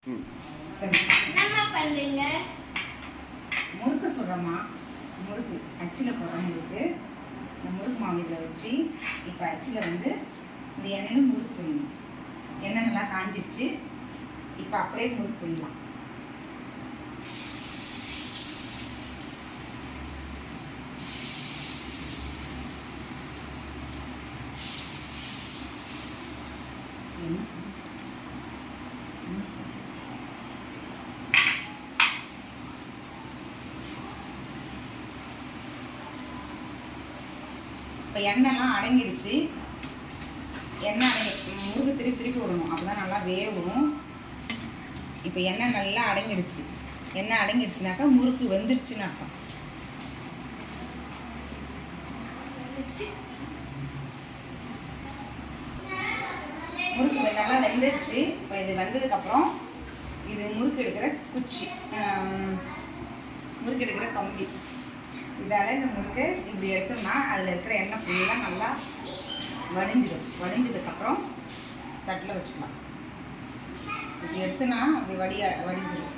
சரி என்னம்மா பண்ணுறீங்க? முறுக்கு சுடுறோமா? முறுக்கு அச்சில் போடுற முறுக்கு. இந்த முறுக்கு மாவு இதில் வச்சு இப்போ அச்சில் வந்து இந்த எண்ணெயில் முறுக்கு புரியணும். எண்ணெய் நல்லா காஞ்சிடுச்சு. இப்போ அப்படியே முறுக்கு புரியலாம். என்ன சொல்லு? இப்போ எண்ணெய்லாம் அடங்கிடுச்சு. எண்ணெய் முறுக்கு திருப்பி விடணும், அப்போ தான் நல்லா வேகும். இப்போ எண்ணெய் நல்லா அடங்கிடுச்சு. எண்ணெய் அடங்கிடுச்சுனாக்கா முறுக்கு வெந்துருச்சுன்னு அர்த்தம். முறுக்கு நல்லா வெந்துடுச்சு. இப்போ இது வெந்ததுக்கப்புறம் இது முறுக்கு எடுக்கிற குச்சி, முறுக்கு எடுக்கிற கம்பி, இதால் இந்த முறுக்கு இப்படி எடுத்தோம்னா அதில் இருக்கிற எண்ணெய் ஃபுல்லாக நல்லா வடிஞ்சிடும். வடிஞ்சதுக்கப்புறம் தட்டில் வச்சுக்கலாம். இப்படி எடுத்தோன்னா அப்படி வடிஞ்சிடும்.